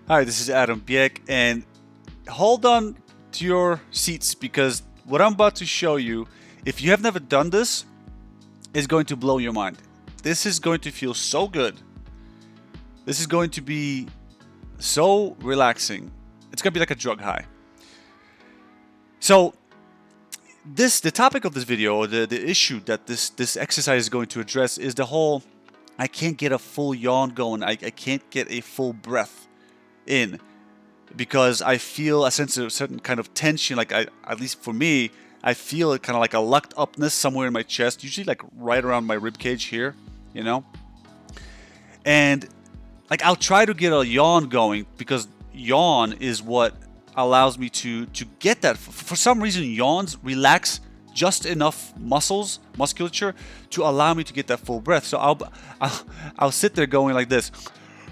Hi, this is Adam Biek, and hold on to your seats because what I'm about to show you, if you have never done this, is going to blow your mind. This is going to feel so good. This is going to be so relaxing. It's going to be like a drug high. So, the topic of this video, or the issue that this exercise is going to address, is the whole I can't get a full yawn going. I can't get a full breath in because I feel a sense of certain kind of tension. Like at least for me, I feel it kind of like a locked upness somewhere in my chest, usually like right around my rib cage here, you know. And like I'll try to get a yawn going because yawn is what allows me to get that. For some reason, yawns relax just enough musculature to allow me to get that full breath. So I'll sit there going like this,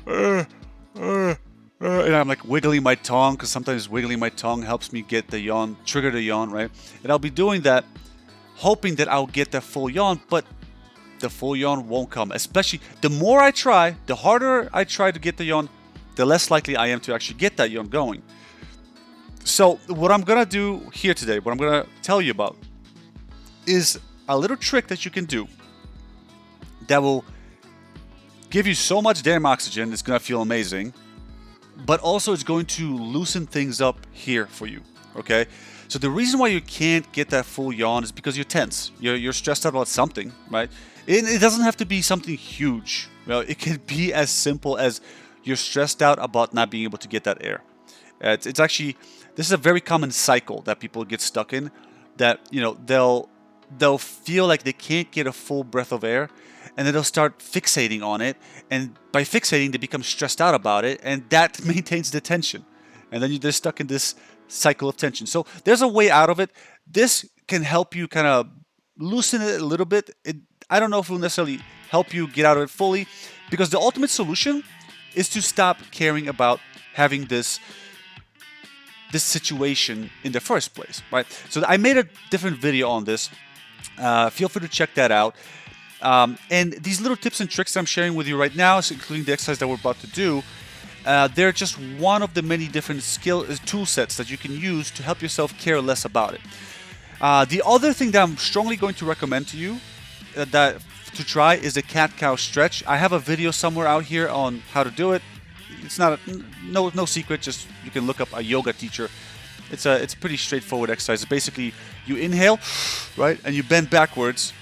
and I'm like wiggling my tongue because sometimes wiggling my tongue helps me get the yawn, trigger the yawn, right? And I'll be doing that, hoping that I'll get that full yawn, but the full yawn won't come. Especially the more I try, the harder I try to get the yawn, the less likely I am to actually get that yawn going. So what I'm gonna do here today, what I'm gonna tell you about, is a little trick that you can do that will give you so much damn oxygen, it's gonna feel amazing, but also it's going to loosen things up here for you, okay? So the reason why you can't get that full yawn is because you're tense. You're stressed out about something, right? It doesn't have to be something huge. Well, it can be as simple as you're stressed out about not being able to get that air. It's actually, this is a very common cycle that people get stuck in, that, you know, they'll feel like they can't get a full breath of air, and then they'll start fixating on it, and by fixating they become stressed out about it, and that maintains the tension, and then you're stuck in this cycle of tension. So there's a way out of it. This can help you kind of loosen it a little bit. I don't know if it will necessarily help you get out of it fully, because the ultimate solution is to stop caring about having this situation in the first place, right? So I made a different video on this. Feel free to check that out. And these little tips and tricks that I'm sharing with you right now, including the exercise that we're about to do, they're just one of the many different tool sets that you can use to help yourself care less about it. The other thing that I'm strongly going to recommend to you to try is the cat-cow stretch. I have a video somewhere out here on how to do it. It's not no secret. Just you can look up a yoga teacher. It's a pretty straightforward exercise. Basically, you inhale, right, and you bend backwards.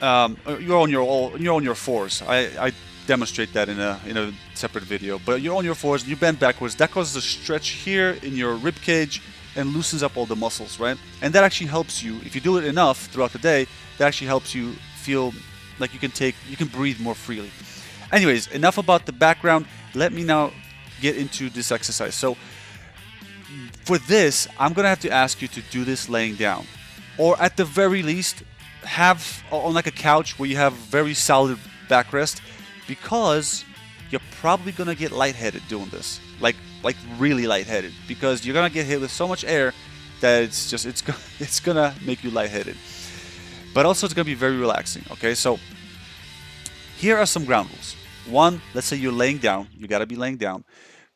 You're on your fours. I demonstrate that in a separate video. But you're on your fours and you bend backwards. That causes a stretch here in your rib cage and loosens up all the muscles, right? And that actually helps you. If you do it enough throughout the day, that actually helps you feel like you can breathe more freely. Anyways, enough about the background. Let me now get into this exercise. So for this, I'm gonna have to ask you to do this laying down, or at the very least, have on like a couch where you have very solid backrest, because you're probably gonna get lightheaded doing this, like really lightheaded, because you're gonna get hit with so much air that it's gonna make you lightheaded. But also it's gonna be very relaxing. Okay, so here are some ground rules. 1, let's say you're laying down. You gotta be laying down.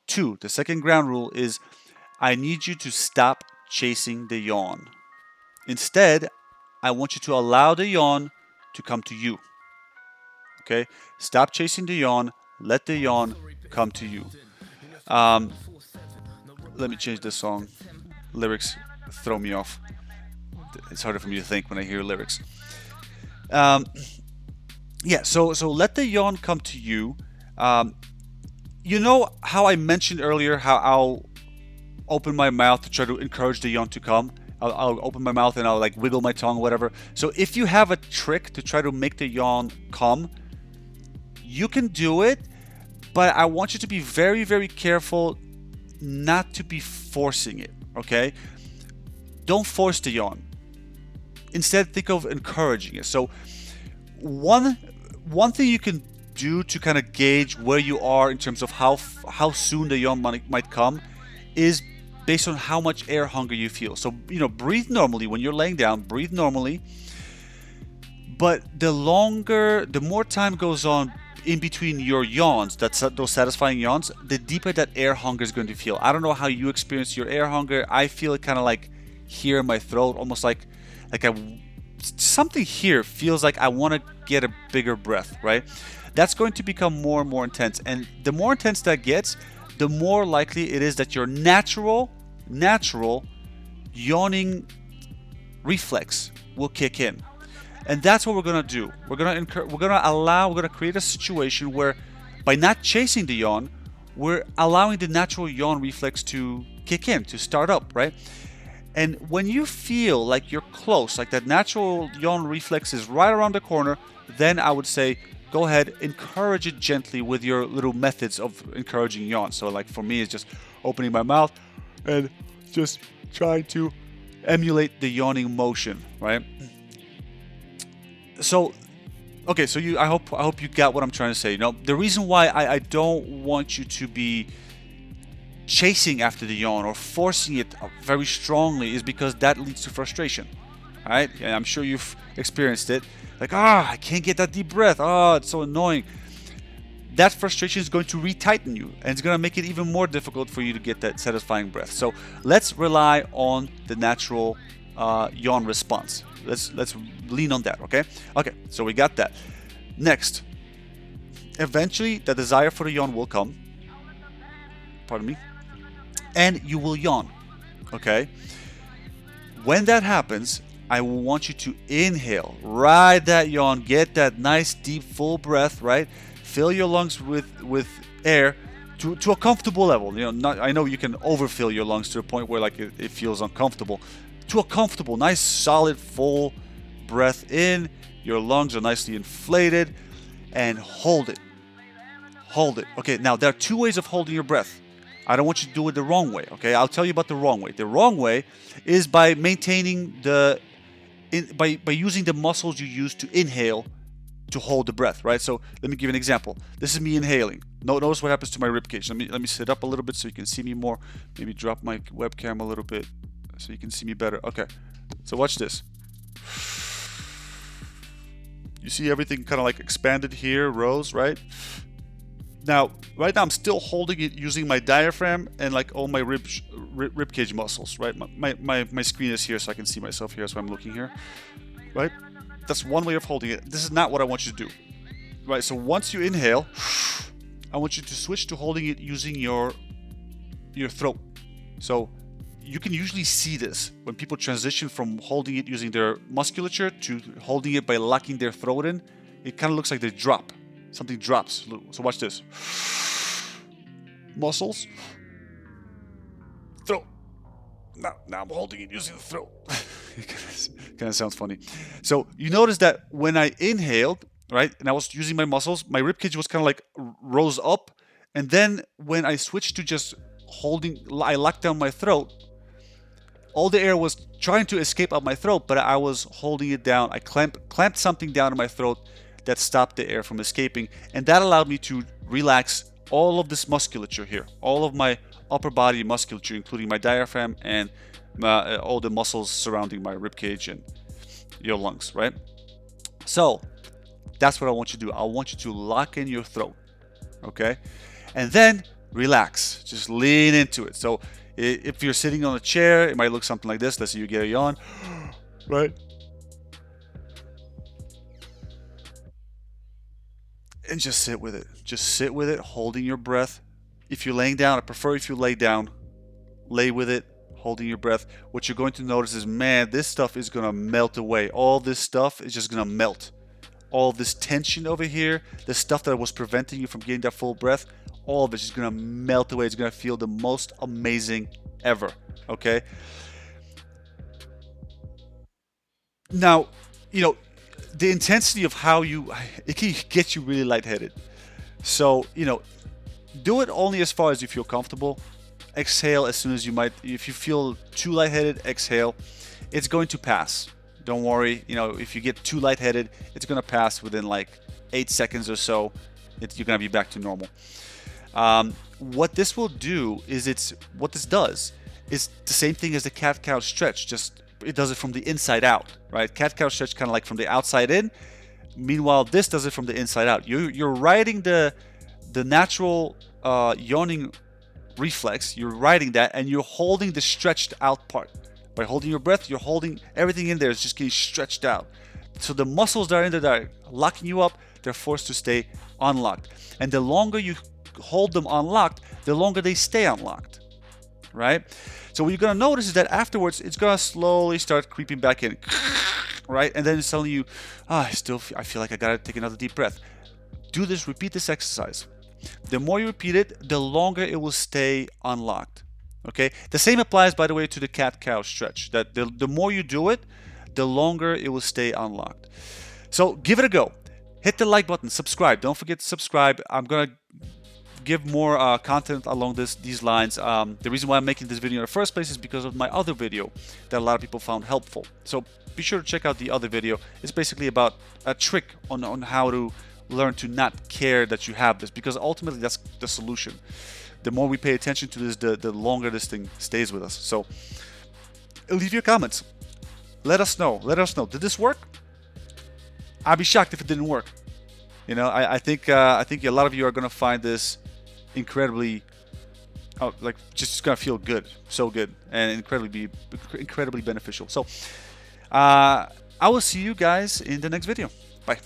2, the second ground rule is I need you to stop chasing the yawn. Instead, I want you to allow the yawn to come to you. Okay? Stop chasing the yawn. Let the yawn come to you. Let me change this song. Lyrics throw me off. It's harder for me to think when I hear lyrics. Yeah, so let the yawn come to you. You know how I mentioned earlier how I'll open my mouth to try to encourage the yawn to come? I'll open my mouth and I'll like wiggle my tongue, whatever. So if you have a trick to try to make the yawn come, you can do it, but I want you to be very, very careful not to be forcing it, okay? Don't force the yawn. Instead, think of encouraging it. So one thing you can do to kind of gauge where you are in terms of how soon the yawn might come is based on how much air hunger you feel. So, you know, breathe normally when you're laying down, breathe normally. But the more time goes on in between your yawns, those satisfying yawns, the deeper that air hunger is going to feel. I don't know how you experience your air hunger. I feel it kind of like here in my throat, almost like something here feels like I want to get a bigger breath, right? That's going to become more and more intense. And the more intense that gets, the more likely it is that your natural yawning reflex will kick in. And that's what we're going to do. We're going to create a situation where by not chasing the yawn, we're allowing the natural yawn reflex to kick in, to start up, right? And when you feel like you're close, like that natural yawn reflex is right around the corner, then I would say go ahead, encourage it gently with your little methods of encouraging yawn. So like for me, it's just opening my mouth and just trying to emulate the yawning motion, right? So, okay, so I hope you got what I'm trying to say. You know, the reason why I don't want you to be chasing after the yawn or forcing it very strongly is because that leads to frustration. All right, and I'm sure you've experienced it. Like, I can't get that deep breath. It's so annoying. That frustration is going to retighten you, and it's going to make it even more difficult for you to get that satisfying breath. So let's rely on the natural yawn response. Let's lean on that. Okay. So we got that. Next, eventually the desire for the yawn will come. Pardon me. And you will yawn. Okay. When that happens, I want you to inhale, ride that yawn, get that nice deep full breath, right? Fill your lungs with air to a comfortable level. You know, I know you can overfill your lungs to a point where like it feels uncomfortable. To a comfortable, nice, solid, full breath in. Your lungs are nicely inflated, and hold it. Hold it. Okay, now there are two ways of holding your breath. I don't want you to do it the wrong way. Okay, I'll tell you about the wrong way. The wrong way is by maintaining by using the muscles you use to inhale to hold the breath, right? So let me give you an example. This is me inhaling. Notice what happens to my rib cage. Let me sit up a little bit so you can see me more. Maybe drop my webcam a little bit so you can see me better. Okay, so watch this. You see everything kind of like expanded here, rose, right? Now, right now I'm still holding it using my diaphragm and like all my rib cage muscles, right? My screen is here so I can see myself here, so I'm looking here, right? That's one way of holding it. This is not what I want you to do, right? So once you inhale, I want you to switch to holding it using your throat. So you can usually see this when people transition from holding it using their musculature to holding it by locking their throat in. It kind of looks like they drop. Something drops. So watch this. Muscles. Throat. Now I'm holding it using the throat. It kind of sounds funny. So you notice that when I inhaled, right, and I was using my muscles, my ribcage was kind of like rose up. And then when I switched to just I locked down my throat, all the air was trying to escape out my throat, but I was holding it down. I clamped something down in my throat that stopped the air from escaping, and that allowed me to relax all of this musculature here, all of my upper body musculature, including my diaphragm and all the muscles surrounding my ribcage and your lungs, right? So that's what I want you to do. I want you to lock in your throat, okay? And then relax, just lean into it. So if you're sitting on a chair, it might look something like this. Let's say you get a yawn, right? And just sit with it. Just sit with it, holding your breath. If you're laying down, I prefer if you lay down, lay with it, holding your breath. What you're going to notice is, man, this stuff is going to melt away. All this stuff is just going to melt. All this tension over here, the stuff that was preventing you from getting that full breath, all of it's just going to melt away. It's going to feel the most amazing ever, okay? Now, you know, the intensity of how it can get you really lightheaded. So, you know, do it only as far as you feel comfortable. Exhale as soon as you might. If you feel too lightheaded, exhale. It's going to pass. Don't worry. You know, if you get too lightheaded, it's going to pass within like 8 seconds or so. You're going to be back to normal. What this will do is what this does is the same thing as the cat-cow stretch, just it does it from the inside out, right? Cat-cow stretch kind of like from the outside in. Meanwhile, this does it from the inside out. You're riding the natural yawning reflex. You're riding that, and you're holding the stretched out part. By holding your breath, you're holding everything in there. It's just getting stretched out. So the muscles that are in there that are locking you up, they're forced to stay unlocked. And the longer you hold them unlocked, the longer they stay unlocked, right? So what you're gonna notice is that afterwards, it's gonna slowly start creeping back in, right? And then it's telling you, I feel like I gotta take another deep breath. Do this, repeat this exercise. The more you repeat it, the longer it will stay unlocked. Okay. The same applies, by the way, to the cat-cow stretch. That the more you do it, the longer it will stay unlocked. So give it a go. Hit the like button, subscribe. Don't forget to subscribe. I'm gonna give more content along these lines. The reason why I'm making this video in the first place is because of my other video that a lot of people found helpful. So be sure to check out the other video. It's basically about a trick on how to learn to not care that you have this, because ultimately that's the solution. The more we pay attention to this, the longer this thing stays with us. So leave your comments. Let us know. Did this work? I'd be shocked if it didn't work. You know, I think a lot of you are gonna find this incredibly, like, just gonna feel good, so good, and incredibly beneficial. So I will see you guys in the next video. Bye.